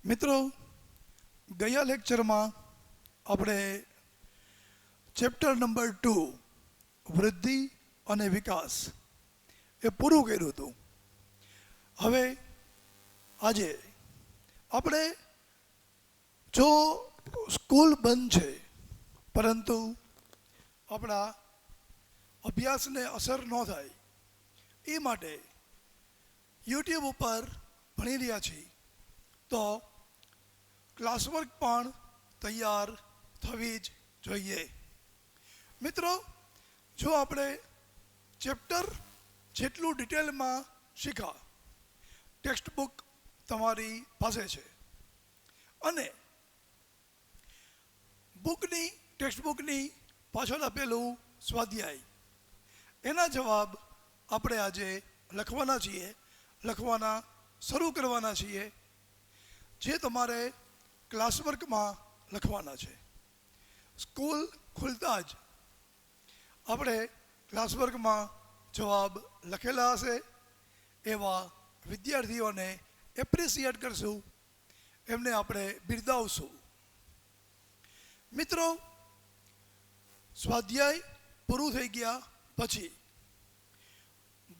મિત્રો, ગયા લેક્ચરમાં આપણે ચેપ્ટર નંબર 2 વૃદ્ધિ અને વિકાસ એ પૂરું કર્યું હતું. હવે આજે આપણે જો સ્કૂલ બંધ છે પરંતુ આપણા અભ્યાસને અસર ન થાય એ માટે યુટ્યુબ ઉપર ભણી રહ્યા છીએ તો ક્લાસવર્ક પણ તૈયાર થવી જ જોઈએ. મિત્રો, જો આપણે ચેપ્ટર જેટલું ડિટેલમાં શીખા, ટેક્સ્ટ બુક તમારી પાસે છે અને ટેક્સ્ટ બુકની પાછળ આપેલું સ્વાધ્યાય, એના જવાબ આપણે આજે લખવાના શરૂ કરવાના છીએ, જે તમારે ક્લાસવર્કમાં લખવાના છે. સ્કૂલ ખુલતા જ આપણે ક્લાસવર્કમાં જવાબ લખેલા હશે એવા વિદ્યાર્થીઓને એપ્રિસિએટ કરશું, એમને આપણે બિરદાવશું. મિત્રો, સ્વાધ્યાય પૂરું થઈ ગયા પછી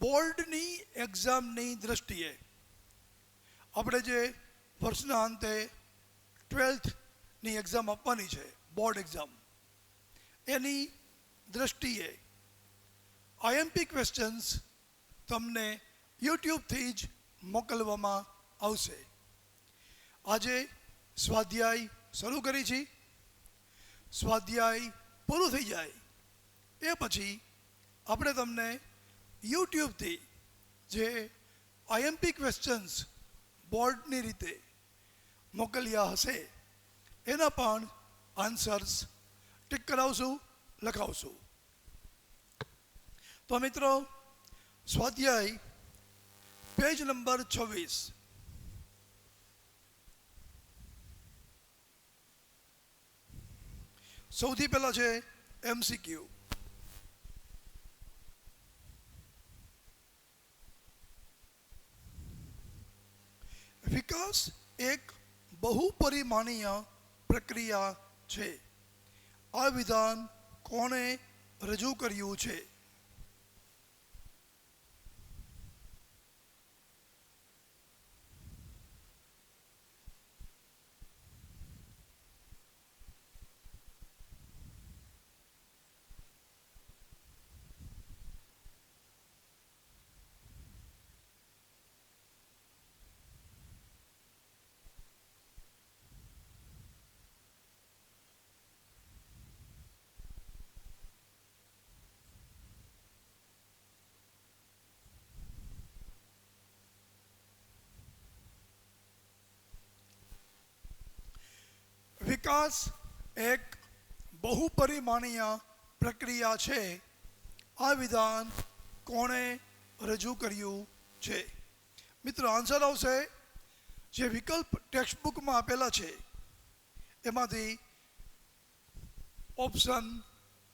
બોર્ડની એક્ઝામની દ્રષ્ટિએ આપણે જે વર્ષના અંતે 12થની એક્ઝામ આપવાની છે, બોર્ડ એક્ઝામ, એની દ્રષ્ટિએ આઈએમપી ક્વેશ્ચન્સ તમને યુટ્યુબથી જ મોકલવામાં આવશે. આજે સ્વાધ્યાય શરૂ કરી છે. સ્વાધ્યાય પૂરું થઈ જાય એ પછી આપણે તમને યુટ્યુબથી જે આઈએમપી ક્વેશ્ચન્સ બોર્ડની રીતે મોકલ્યા હશે એના પણ આન્સર્સ ટીક કરાવશું, લખાવશું. તો મિત્રો, સ્વાધ્યાય પેજ નંબર 26. સૌથી પહેલા છે MCQ. વિકાસ એક બહુપરિમાણીય પ્રક્રિયા છે. આ વિધાન કોણે રજૂ કર્યું છે? વિકાસ એક બહુપરિમાણીય પ્રક્રિયા છે. આ વિધાન કોણે રજૂ કર્યું છે? મિત્રો, આન્સર આવશે જે વિકલ્પ ટેક્સ્ટ બુકમાં આપેલા છે એમાંથી ઓપ્શન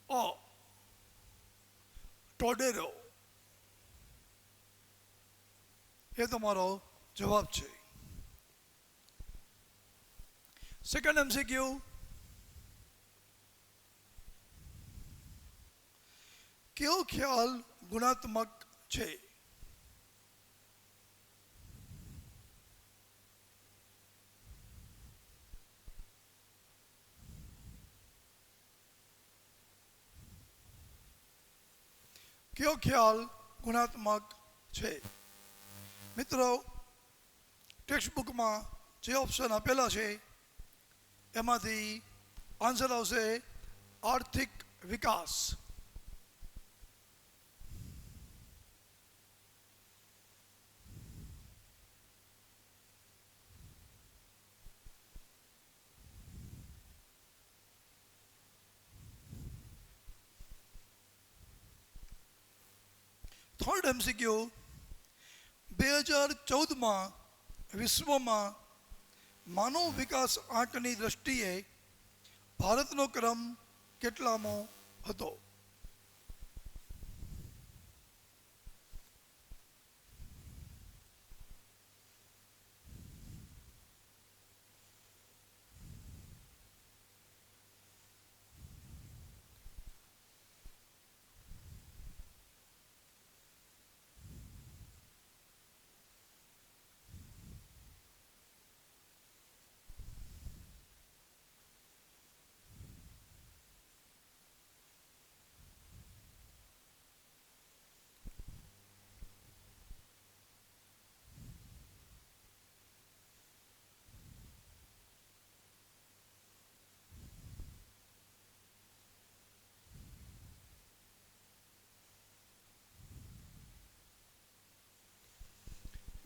અ, ટોડેરો, એ તમારો જવાબ છે. Second MCQ. કયો ખ્યાલ ગુણાત્મક છે? કયો ખ્યાલ ગુણાત્મક છે? મિત્રો, ટેક્સ્ટ બુકમાં જે ઓપ્શન આપેલા છે એમાંથી આન્સર આવશે આર્થિક વિકાસ. Third MCQ. 2014માં વિશ્વમાં માનવ વિકાસ આંકની દ્રષ્ટિએ ભારતનો ક્રમ કેટલામો હતો?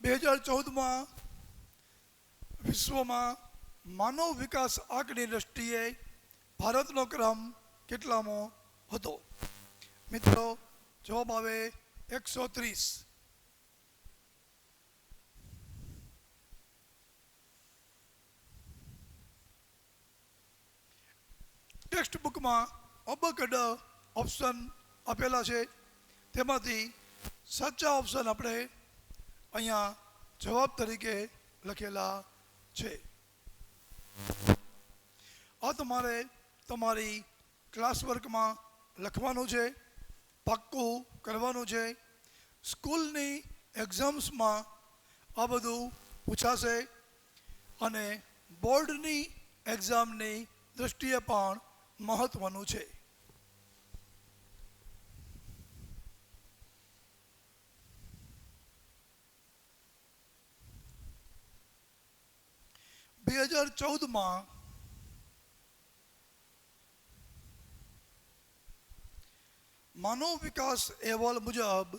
2014માં વિશ્વમાં માનવ વિકાસ આંકની દ્રષ્ટિએ ભારતનો ક્રમ કેટલામો હતો? મિત્રો જવાબ આવે 130. ટેક્સ્ટ બુકમાં અબકડ ઓપ્શન આપેલા છે, તેમાંથી સાચા ઓપ્શન આપણે અહીંયા જવાબ તરીકે લખેલા છે. આ તમારે તમારી ક્લાસ વર્કમાં લખવાનું છે, પાક્કું કરવાનું છે. સ્કૂલની એક્ઝામ્સમાં આ બધું પૂછાશે અને બોર્ડની એક્ઝામની દ્રષ્ટિએ પણ મહત્વનું છે. બે 2014માં માનવ વિકાસ અહેવાલ મુજબ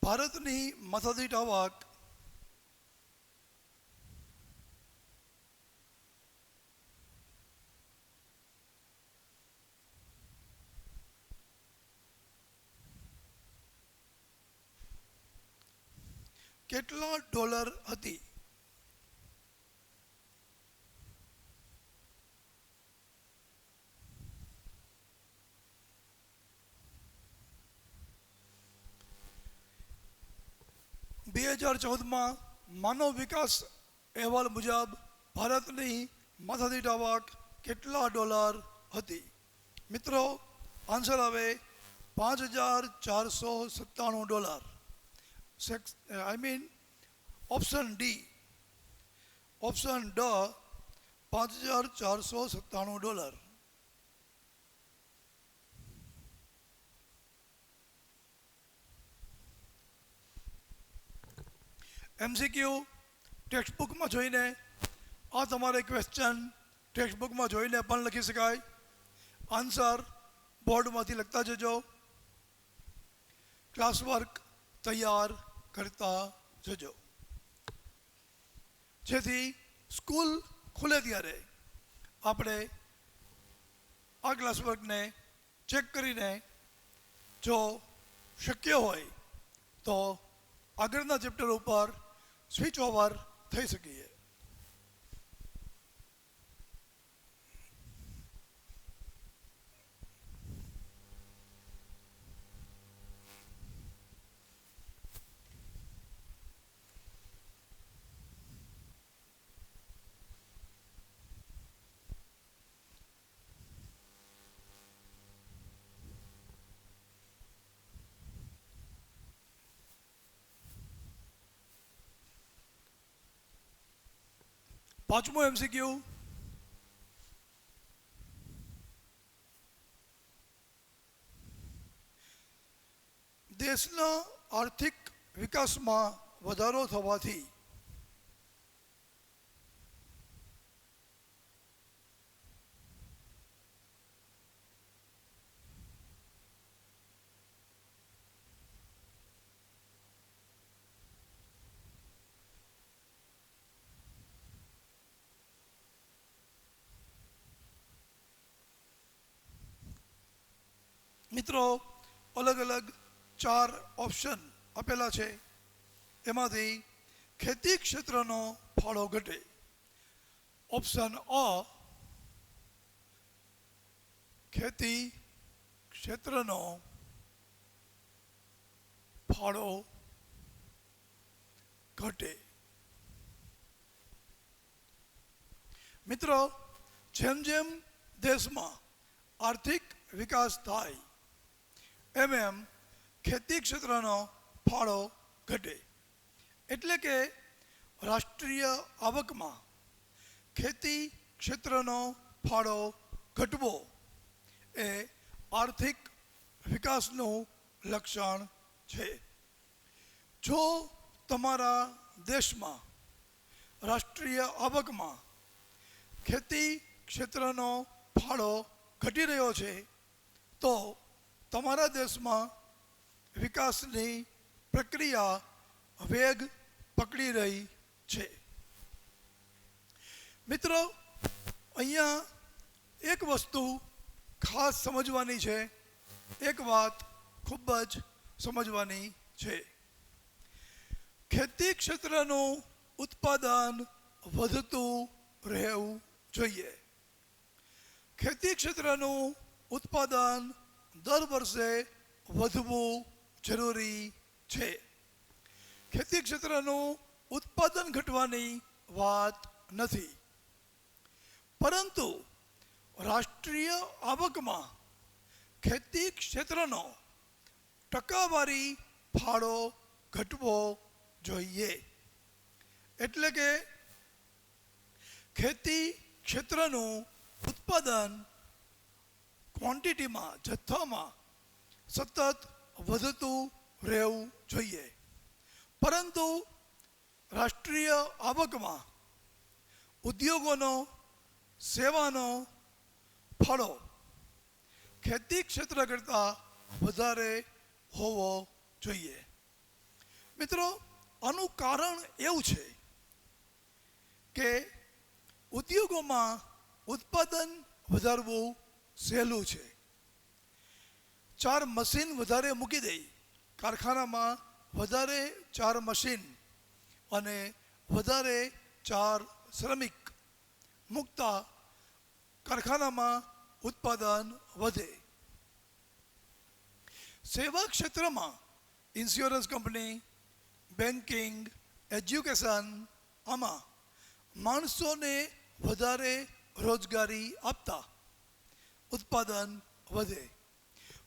ભારતની માથાદીઠ આવક કેટલા ડોલર હતી? બે 2014માં માનવ વિકાસ અહેવાલ મુજબ ભારતની માથાદીઠ આવક કેટલા ડોલર હતી? મિત્રો આન્સર આવે $5,497. ઓપ્શન ડી, ઓપ્શન ડ, $5,497. MCQ ટેક્સ્ટ બુકમાં જોઈને આ તમારે ક્વેશ્ચન ટેક્સ્ટ બુકમાં જોઈને પણ લખી શકાય. આન્સર બોર્ડમાંથી લખતા જજો. ક્લાસ વર્ક તૈયાર કરતા જજો, જેથી સ્કૂલ ખુલે ત્યારે આપણે આ ક્લાસ વર્કને ચેક કરીને જો શક્ય હોય તો આગળના ચેપ્ટર ઉપર સ્વિચ ઓવર થઈ શકીએ. પાંચમો MCQ, દેશના આર્થિક વિકાસમાં વધારો થવાથી મિત્રો અલગ અલગ 4 ઓપ્શન આપેલા છે, એમાંથી ખેતી ક્ષેત્રનો ફાળો ઘટે. ઓપ્શન અ, ખેતી ક્ષેત્રનો ફાળો ઘટે. મિત્રો જેમ જેમ દેશમાં આર્થિક વિકાસ થાય એમ ખેતી ક્ષેત્રનો ફાળો ઘટે. એટલે કે રાષ્ટ્રીય આવકમાં ખેતી ક્ષેત્રનો ફાળો ઘટવો એ આર્થિક વિકાસનું લક્ષણ છે. જો તમારા દેશમાં રાષ્ટ્રીય આવકમાં ખેતી ક્ષેત્રનો ફાળો ઘટી રહ્યો છે તો તમારા દેશમાં વિકાસની પ્રક્રિયા વેગ પકડી રહી છે. મિત્રો, અહીંયા એક વસ્તુ ખાસ સમજવાની છે, એક વાત ખૂબ જ સમજવાની છે. ખેતી ક્ષેત્રનું ઉત્પાદન વધતું રહેવું જોઈએ. ખેતી ક્ષેત્રનું ઉત્પાદન દર વર્ષે વધવું જરૂરી છે. ખેતી ક્ષેત્રનું ઉત્પાદન ઘટવાની વાત નથી, પરંતુ રાષ્ટ્રીય આવકમાં ખેતી ક્ષેત્રનો ટકાવારી ફાળો ઘટવો જોઈએ. એટલે કે ખેતી ક્ષેત્રનું ઉત્પાદન ક્વોન્ટિટીમાં, જથ્થામાં સતત વધતું રહેવું જોઈએ, પરંતુ રાષ્ટ્રીય આવકમાં ઉદ્યોગોનો, સેવાનો ફાળો ખેતી ક્ષેત્ર કરતાં વધારે હોવો જોઈએ. મિત્રો, આનું કારણ એવું છે કે ઉદ્યોગોમાં ઉત્પાદન વધારવું સહેલું છે. 4 મશીન વધારે મૂકી દઈ, કારખાનામાં વધારે 4 મશીન અને વધારે 4 શ્રમિક મૂકતા કારખાનામાં ઉત્પાદન વધે. સેવા ક્ષેત્રમાં ઇન્સ્યોરન્સ કંપની, બેન્કિંગ, એજ્યુકેશન, આમાં માણસોને વધારે રોજગારી આપતા ઉત્પાદન વધે.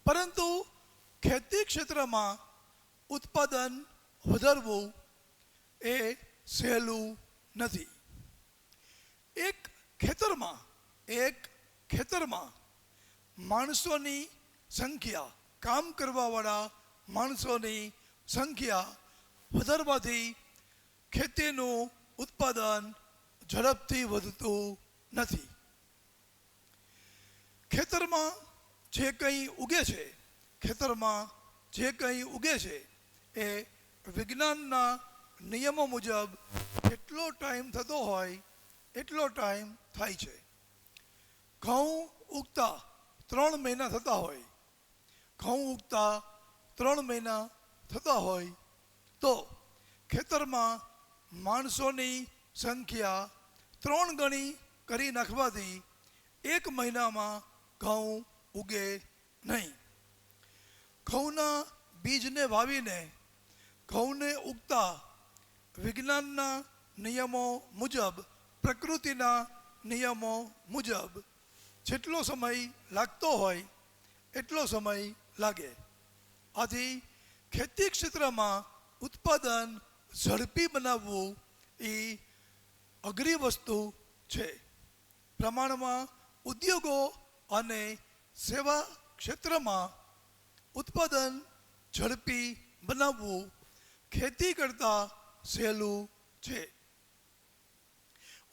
પરંતુ ખેતી ક્ષેત્રમાં ઉત્પાદન વધારવું એ સહેલું નથી. એક ખેતરમાં માણસોની સંખ્યા, કામ કરવાવાળા માણસોની સંખ્યા વધારવાથી ખેતીનું ઉત્પાદન ઝડપથી વધતું નથી. ખેતરમાં જે કંઈ ઉગે છે એ વિજ્ઞાનના નિયમો મુજબ જેટલો ટાઈમ થતો હોય એટલો ટાઈમ થાય છે. ઘઉં ઉગતા 3 મહિના થતા હોય તો ખેતરમાં માણસોની સંખ્યા 3 ગણી કરી નાખવાથી 1 મહિનામાં ઘઉં ઉગે નહીં. ઘઉંના બીજને વાવીને ઘઉંને ઉગતા વિજ્ઞાનના નિયમો મુજબ, પ્રકૃતિના નિયમો મુજબ જેટલો સમય લાગતો હોય એટલો સમય લાગે. આથી ખેતી ક્ષેત્રમાં ઉત્પાદન ઝડપી બનાવવું એ અઘરી વસ્તુ છે. પ્રમાણમાં ઉદ્યોગો અને સેવા ક્ષેત્રમાં ઉત્પાદન ઝડપી બનાવવું ખેતી કરતાં સહેલું છે.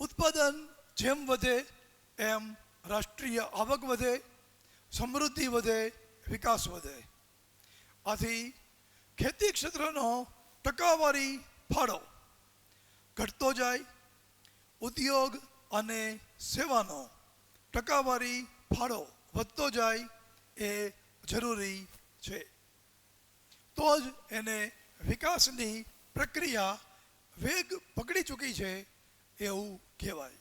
ઉત્પાદન જેમ વધે એમ રાષ્ટ્રીય આવક વધે, સમૃદ્ધિ વધે, વિકાસ વધે. આથી ખેતી ક્ષેત્રનો ટકાવારી ફાળો ઘટતો જાય, ઉદ્યોગ અને સેવાનો ટકાવારી ફાળો વધતો જાય એ જરૂરી છે. તો જ એને વિકાસની પ્રક્રિયા વેગ પકડી ચૂકી છે એવું કહેવાય.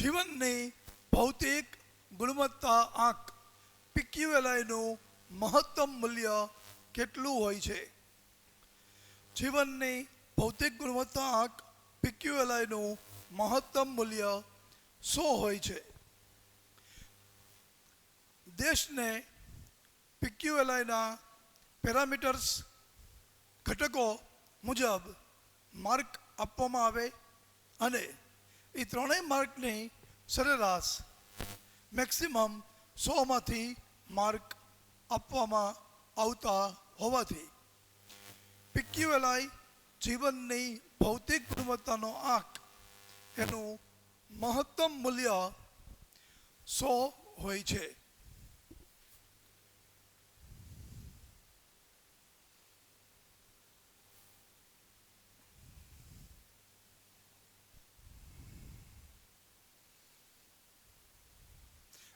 જીવનની ભૌતિક ગુણવત્તા આંક PQLIનું મહત્તમ મૂલ્ય કેટલું હોય છે? જીવનની ભૌતિક ગુણવત્તા આંક PQLIનું મહત્તમ મૂલ્ય 100 હોય છે. દેશને PQLIના પેરામીટર્સ ઘટકો મુજબ માર્ક આપવામાં આવે અને એ ત્રણેય માર્કની સરેરાશ મેક્સિમમ 100માંથી માર્ક આપવામાં આવતા હોવાથી PQLI જીવનની ભૌતિક ગુણવત્તાનો આંક એનું મહત્તમ મૂલ્ય 100 હોય છે.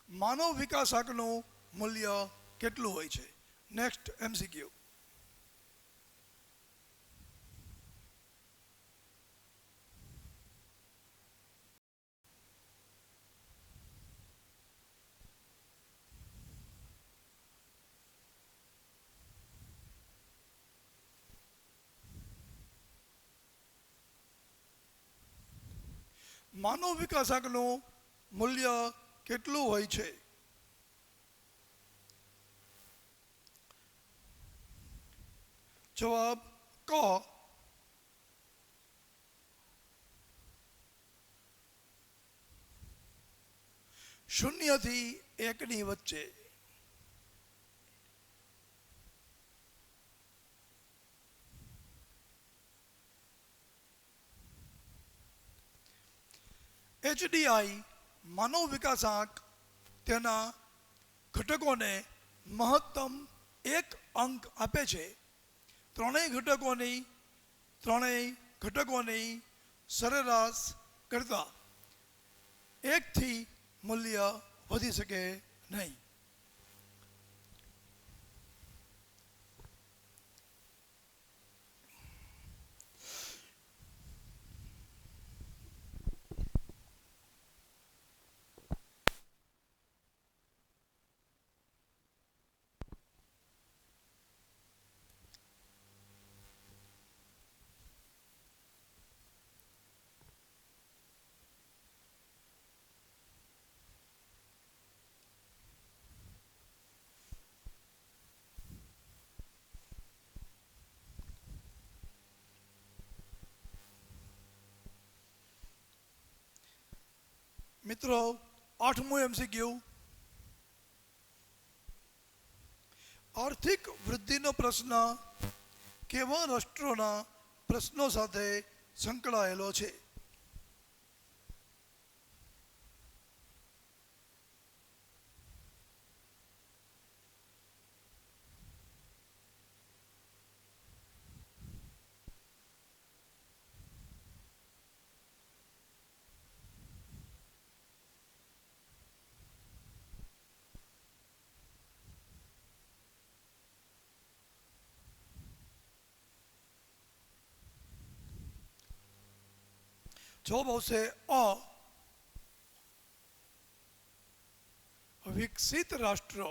માનવ વિકાસ આંકનું મૂલ્ય કેટલું હોય છે? Next MCQ. માનવ વિકાસ આંકનું મૂલ્ય કેટલું હોય છે? જવાબ ક. 0 થી 1 ની વચ્ચે. HDI માનવ વિકાસ આંક તેના ઘટકોને મહત્તમ 1 અંક આપે છે. ત્રણેય ઘટકોની સરેરાશ કરતાં 1 થી મૂલ્ય વધી શકે નહીં. મિત્રો, 8મું MCQ. આર્થિક વૃદ્ધિનો પ્રશ્ન કેવા રાષ્ટ્રોના પ્રશ્નો સાથે સંકળાયેલો છે? જવાબ આવશે અ. વિકસિત રાષ્ટ્રો.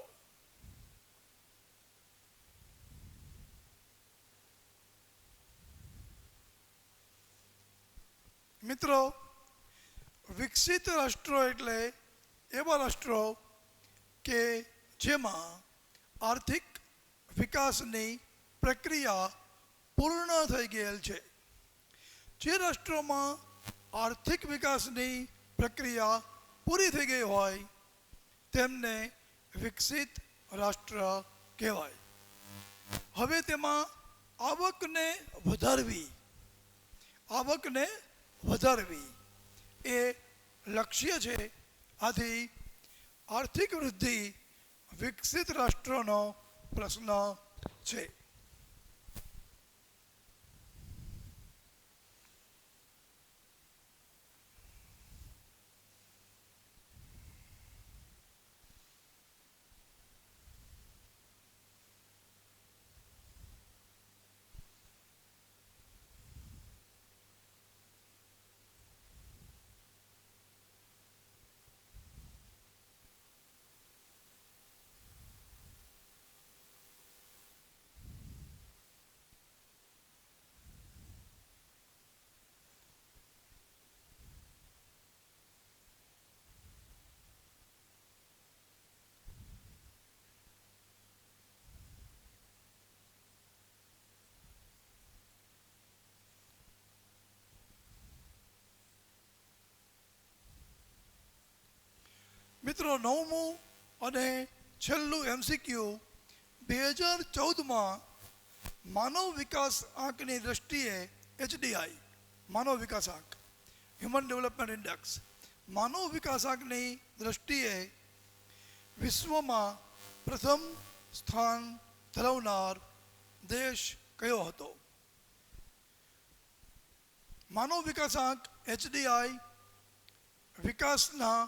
મિત્રો, વિકસિત રાષ્ટ્રો એટલે એવા રાષ્ટ્રો કે જેમાં આર્થિક વિકાસની પ્રક્રિયા પૂર્ણ થઈ ગયેલ છે. જે રાષ્ટ્રોમાં આર્થિક વિકાસની પ્રક્રિયા પૂરી થઈ ગઈ હોય તેમને વિકસિત રાષ્ટ્ર કહેવાય. હવે તેમાં આવકને વધારવી એ લક્ષ્ય છે. આથી આર્થિક વૃદ્ધિ વિકસિત રાષ્ટ્રોનો પ્રશ્ન છે. મિત્રો, નવમું અને છેલ્લું એમસીક્યુ 2014માં માનવ વિકાસ આંકની દ્રષ્ટિએ HDI માનવ વિકાસ આંક હ્યુમન ડેવલપમેન્ટ ઇન્ડેક્સ માનવ વિકાસ આંકની દ્રષ્ટિએ વિશ્વમાં પ્રથમ સ્થાન ધરાવનાર દેશ કયો હતો? માનવ વિકાસ આંક HDI વિકાસના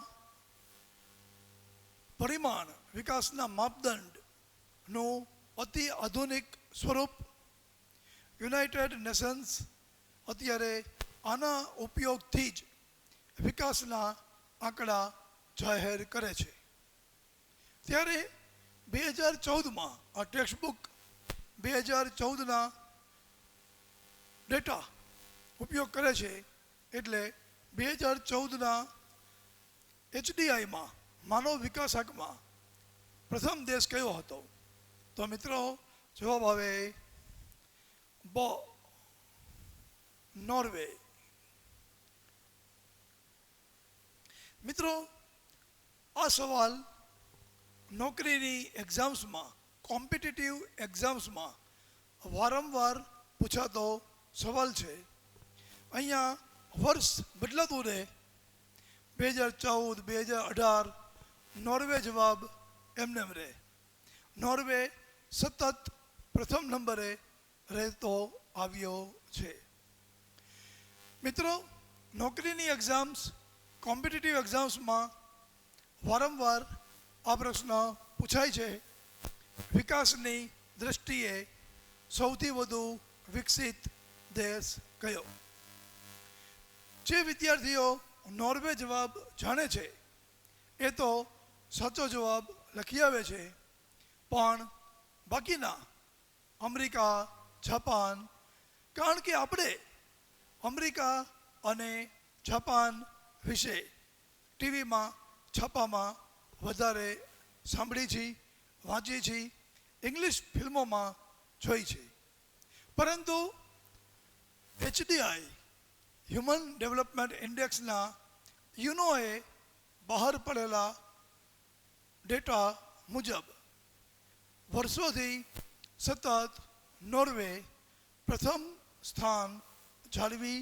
પરિમાણ, વિકાસના માપદંડનું અતિ આધુનિક સ્વરૂપ. યુનાઇટેડ નેશન્સ અત્યારે આના ઉપયોગથી જ વિકાસના આંકડા જાહેર કરે છે. ત્યારે 2014માં આ ટેક્સ્ટબુક 2014ના ડેટા ઉપયોગ કરે છે. એટલે 2014ના HDIમાં માનવ વિકાસ આંકમાં પ્રથમ દેશ કયો હતો? તો મિત્રો, જવાબ આવે નોર્વે. મિત્રો, આ સવાલ નોકરીની એક્ઝામ્સમાં, કોમ્પિટિટિવ એક્ઝામ્સમાં વારંવાર પૂછાતો સવાલ છે. અહીંયા વર્ષ બદલાતું રહે, 2014, 2018 નોર્વે જવાબ એમનેમ રહે. નોર્વે સતત પ્રથમ નંબરે રહેતો આવ્યો છે. મિત્રો, નોકરીની એક્ઝામ્સ, કોમ્પિટિટિવ એક્ઝામ્સમાં વારંવાર આ પ્રશ્ન પૂછાય છે. વિકાસની દ્રષ્ટિએ સૌથી વધુ વિકસિત દેશ કયો? જે વિદ્યાર્થીઓ નોર્વે જવાબ જાણે છે એ તો સાચો જવાબ લખી આવે છે, પણ બાકીના અમેરિકા, જાપાન, કારણ કે આપણે અમેરિકા અને જાપાન વિશે ટીવીમાં, છાપામાં વધારે સાંભળી છે, વાંચી છે, ઇંગ્લિશ ફિલ્મોમાં જોઈ છે. પરંતુ HDI હ્યુમન ડેવલપમેન્ટ ઇન્ડેક્સના યુનોએ બહાર પડેલા ડેટા મુજબ વર્ષોથી સતત નોર્વે પ્રથમ સ્થાન જાળવી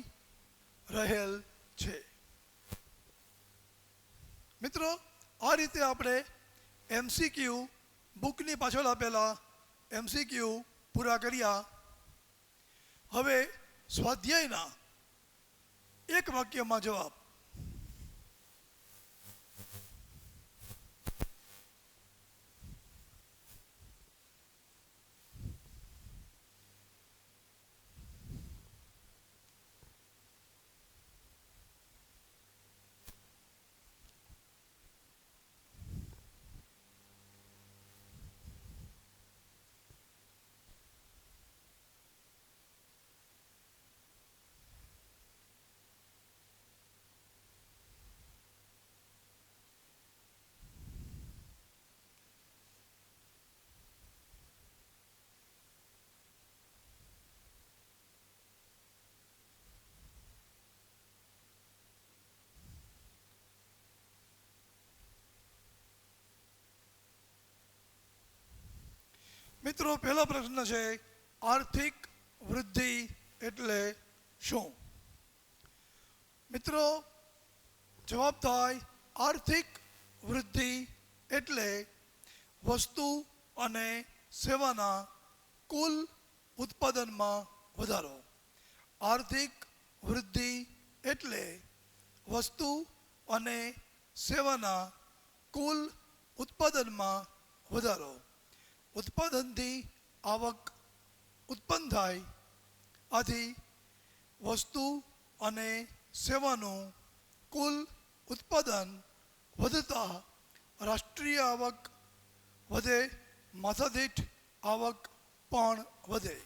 રહેલ છે. મિત્રો, આ રીતે આપણે MCQ બુકની પાછળ આપેલા MCQ પૂરા કર્યા. હવે સ્વાધ્યાયના એક વાક્યમાં જવાબ. મિત્રો, પહેલો પ્રશ્ન છે, આર્થિક વૃદ્ધિ એટલે શું? મિત્રો, જવાબ થાય આર્થિક વૃદ્ધિ એટલે વસ્તુ અને સેવાના કુલ ઉત્પાદનમાં વધારો. આર્થિક વૃદ્ધિ એટલે વસ્તુ અને સેવાના કુલ ઉત્પાદનમાં વધારો. ઉત્પાદનથી આવક ઉત્પન્ન થાય, આથી વસ્તુ અને સેવાનું કુલ ઉત્પાદન વધતા રાષ્ટ્રીય આવક વધે, માથાદીઠ આવક પણ વધે.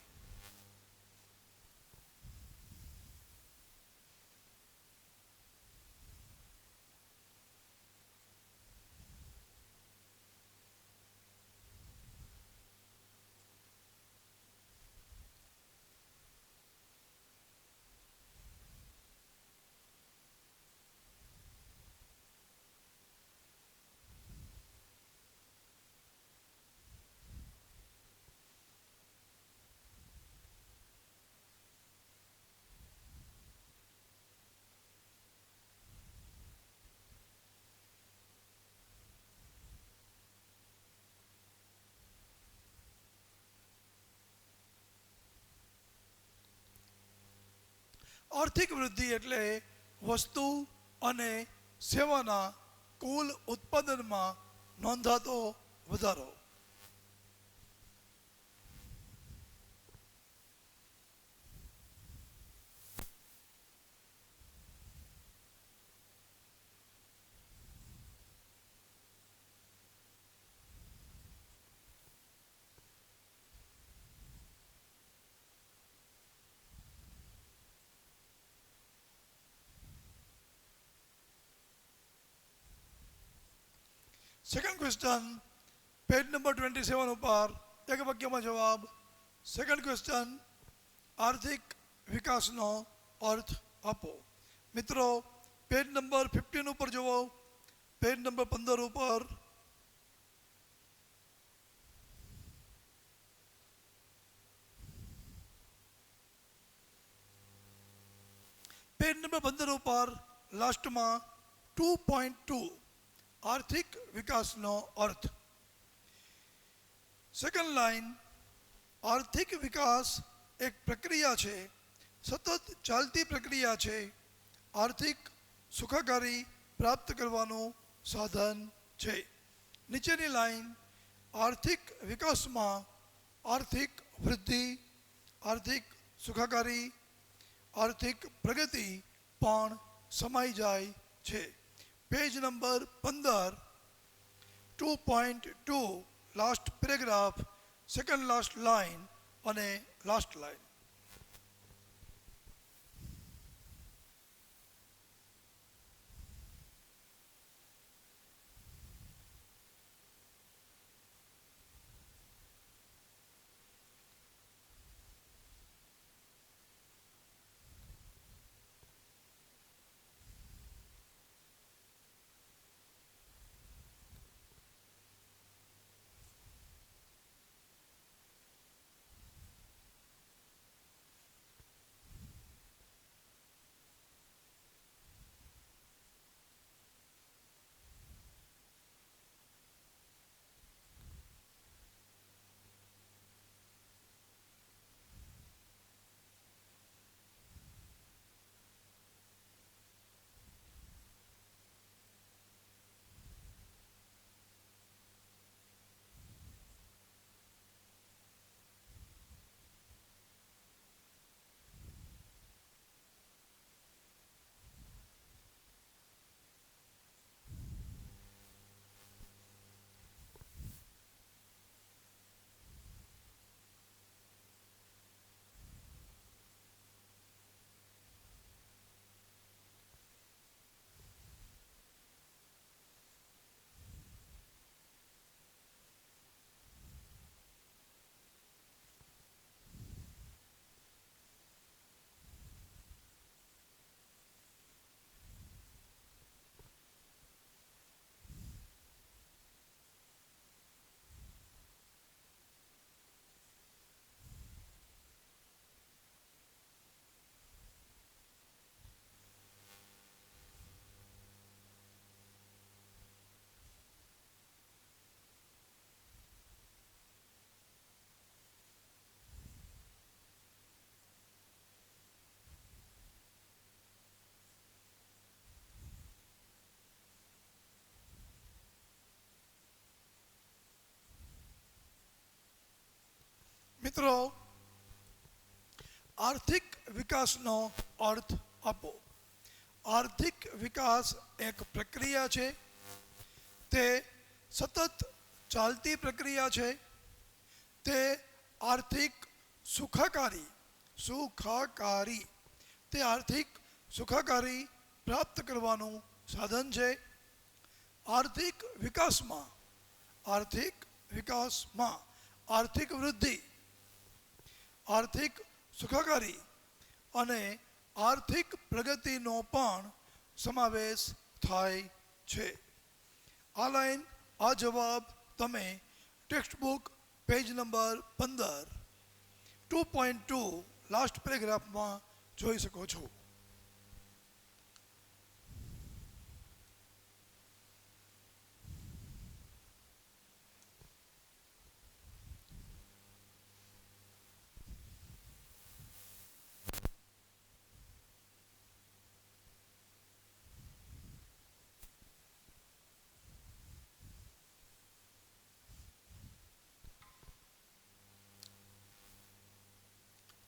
આર્થિક વૃદ્ધિ એટલે વસ્તુ અને સેવાના કુલ ઉત્પાદનમાં નોંધાતો વધારો. સેકન્ડ ક્વેશ્ચન પેજ નંબર 27 ઉપર એક વાક્યમાં જવાબ. સેકન્ડ ક્વેશ્ચન આર્થિક વિકાસનો અર્થ આપો. મિત્રો પેજ નંબર 15 ઉપર જુઓ. પેજ નંબર 15 ઉપર પેજ નંબર 15 ઉપર લાસ્ટમાં 2.2 આર્થિક વિકાસનો અર્થ. સેકન્ડ લાઈન આર્થિક વિકાસ એક પ્રક્રિયા છે, સતત ચાલતી પ્રક્રિયા છે. આર્થિક સુખાકારી પ્રાપ્ત કરવાનું સાધન છે. નીચેની લાઈન આર્થિક વિકાસમાં આર્થિક વૃદ્ધિ, આર્થિક સુખાકારી, આર્થિક પ્રગતિ પણ સમાઈ જાય છે. Page number 15 2.2 last paragraph, second last line અને લાસ્ટ લાઈન. મિત્રો આર્થિક વિકાસનો અર્થ આપો. આર્થિક વિકાસ એક પ્રક્રિયા છે, તે સતત ચાલતી પ્રક્રિયા છે. તે આર્થિક સુખાકારી તે આર્થિક સુખાકારી પ્રાપ્ત કરવાનું સાધન છે. આર્થિક વિકાસમાં આર્થિક વૃદ્ધિ, આર્થિક સુખાકારી અને આર્થિક પ્રગતિનો પણ સમાવેશ થાય છે. આ લાઈન, આ જવાબ તમે text book page number 15 2.2 last પેરેગ્રાફમાં જોઈ શકો છો.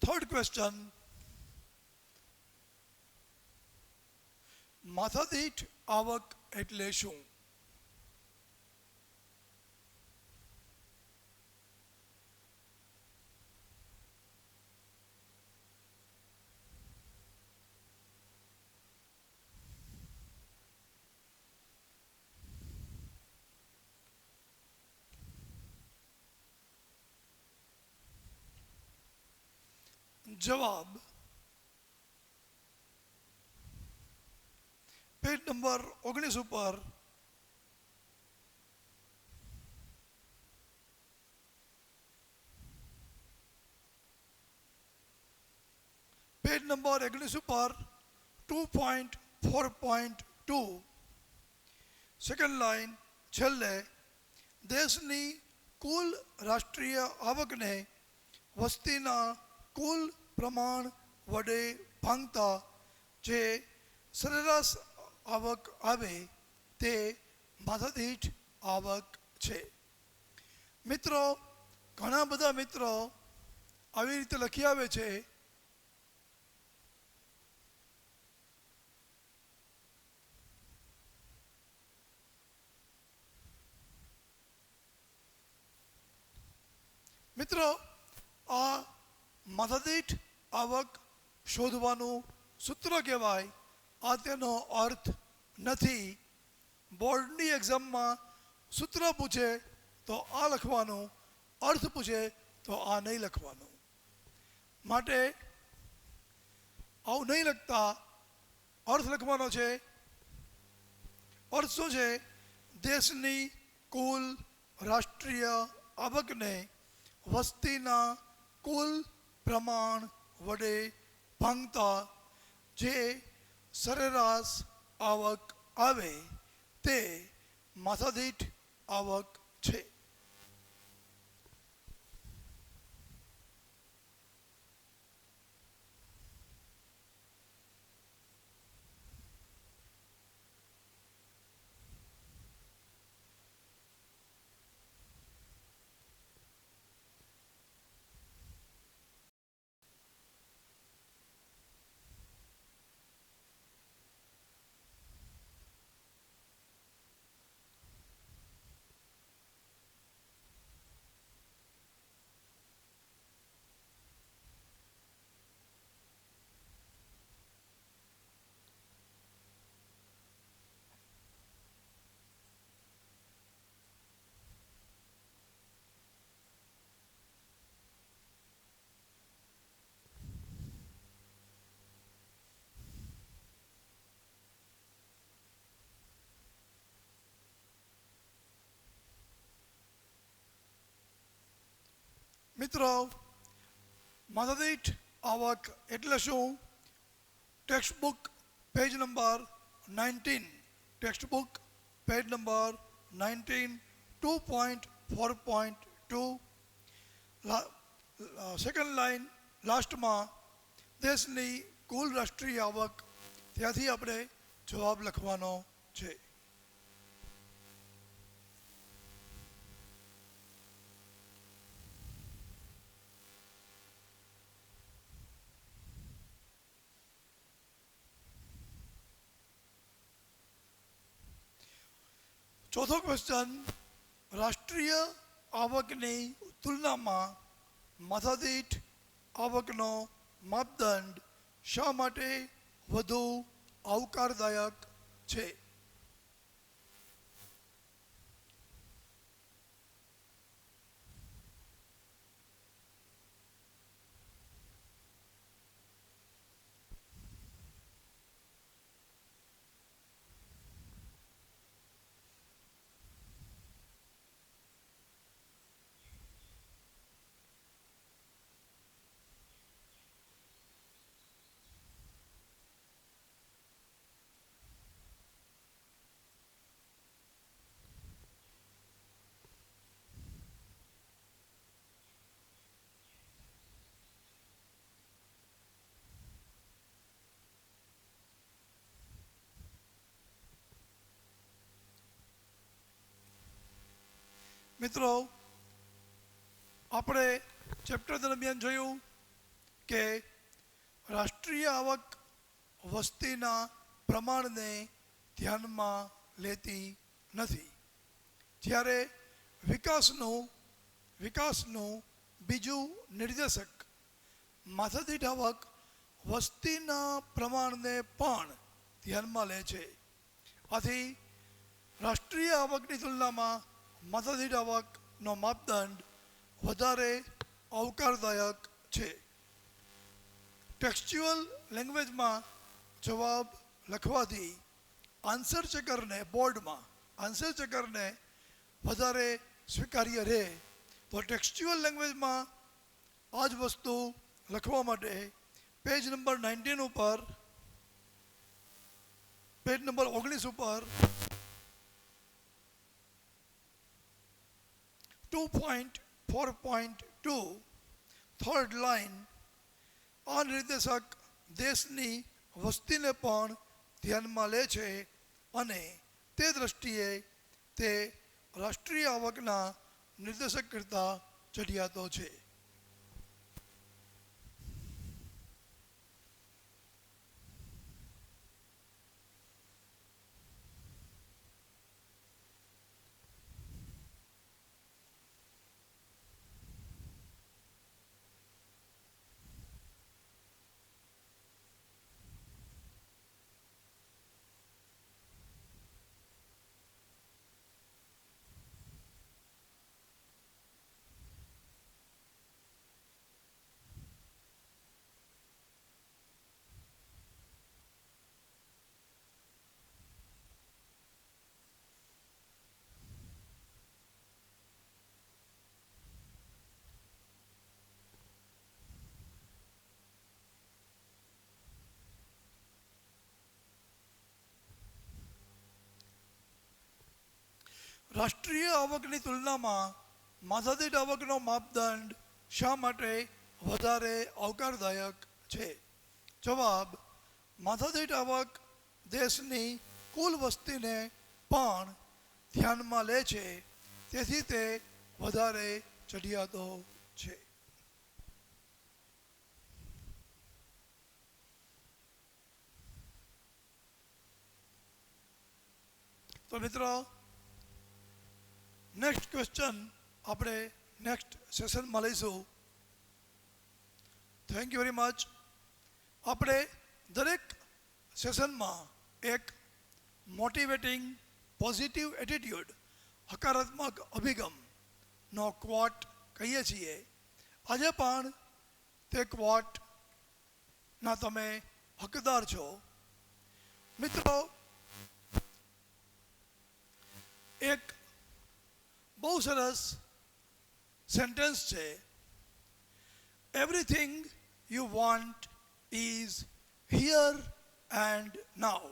થર્ડ ક્વેશ્ચન, માથાદીઠ આવક એટલે શું? જવાબ પેજ નંબર 19 ઉપર પેજ નંબર 19 ઉપર 2.4.2 સેકન્ડ લાઈન છેલ્લે દેશની કુલ રાષ્ટ્રીય આવકને વસ્તીના કુલ પ્રમાણ વડે ભાંગતા જે સરેરાશ આવક આવે તે માથાદીઠ આવક છે. મિત્રો, ઘણા બધા મિત્રો આવી રીતે લખી આવે છે મિત્રો, આ માથાદીઠ આવક શોધવાનું સૂત્ર કહેવાય. આ તેનો અર્થ નથી. બોર્ડની એક્ઝામમાં સૂત્ર પૂછે તો આ લખવાનું, અર્થ પૂછે તો આ નહીં લખવાનું. માટે આવું નહીં લખતા, અર્થ લખવાનો છે. અર્થ શું છે? દેશની કુલ રાષ્ટ્રીય આવકને વસ્તીના કુલ પ્રમાણ વડે ભાંગતા જે સરેરાશ આવક આવે તે માથાદીઠ આવક છે. મિત્રો, માથાદીઠ આવક એટલે શું? Text book page number 19, text book page number 19, 2.4.2 second line લાસ્ટમાં દેશની કુલ રાષ્ટ્રીય આવક, ત્યાંથી આપણે જવાબ લખવાનો છે. ચોથો ક્વેશ્ચન, રાષ્ટ્રીય આવકની તુલનામાં માથાદીઠ આવકનો માપદંડ શા માટે વધુ આવકારદાયક છે? મિત્રો, આપણે ચેપ્ટર દરમિયાન જોયું કે રાષ્ટ્રીય આવક વસ્તીના પ્રમાણને ધ્યાનમાં લેતી નથી, જ્યારે વિકાસનું બીજું નિર્દેશક માથાદીઠ આવક વસ્તીના પ્રમાણને પણ ધ્યાનમાં લે છે. આથી રાષ્ટ્રીય આવકની તુલનામાં માથાદીઠ આવકનો માપદંડ વધારે આવકારદાયક છે. ટેક્સ્ચ્યુઅલ લેંગ્વેજમાં જવાબ લખવાથી આન્સર ચેકરને બોર્ડમાં આન્સર ચેકરને વધારે સ્વીકાર્ય રહે, તો ટેક્સ્ચ્યુઅલ લેંગ્વેજમાં આ જ વસ્તુ લખવા માટે પેજ નંબર 19 ઉપર, પેજ નંબર 19 ઉપર 2.4.2 થર્ડ લાઇન આ નિર્દેશક દેશની વસ્તીને પણ ધ્યાનમાં લે છે અને તે દ્રષ્ટિએ તે રાષ્ટ્રીય આવકના નિર્દેશક કરતાં ચઢિયાતો છે. રાષ્ટ્રીય આવકની તુલનામાં માથાદીઠ આવકનો માપદંડ શા માટે વધારે આવકારદાયક છે? જવાબ: માથાદીઠ આવક દેશની કુલ વસ્તીને પણ ધ્યાનમાં લે છે, તેથી તે વધારે ચઢિયાતો છે. તો મિત્રો, નેક્સ્ટ ક્વેશ્ચન આપણે નેક્સ્ટ સેશનમાં લઈશું. Thank you very much. આપણે દરેક સેશનમાં એક મોટિવેટિંગ પોઝિટિવ એટીટ્યુડ, હકારાત્મક અભિગમનો ક્વોટ કહીએ છીએ. આજે પણ તે ક્વોટના તમે હકદાર છો. મિત્રો, એક બહુ સરસ સેન્ટેન્સ છે. Everything you want is here and now.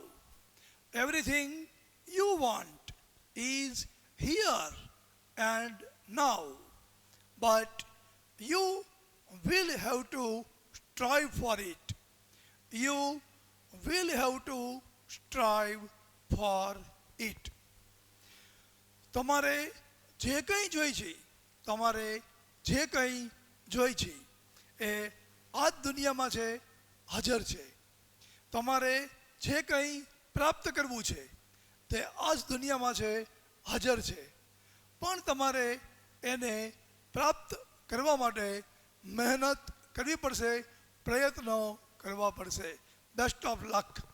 Everything you want is here and now, but you will have to strive for it. You will have to strive for it. તમારે જે કંઈ જોઈ છે એ આ જ દુનિયામાં છે, હાજર છે. તમારે જે કંઈ પ્રાપ્ત કરવું છે તે આ જ દુનિયામાં છે, હાજર છે. પણ તમારે એને પ્રાપ્ત કરવા માટે મહેનત કરવી પડશે, પ્રયત્નો કરવા પડશે. Best of luck.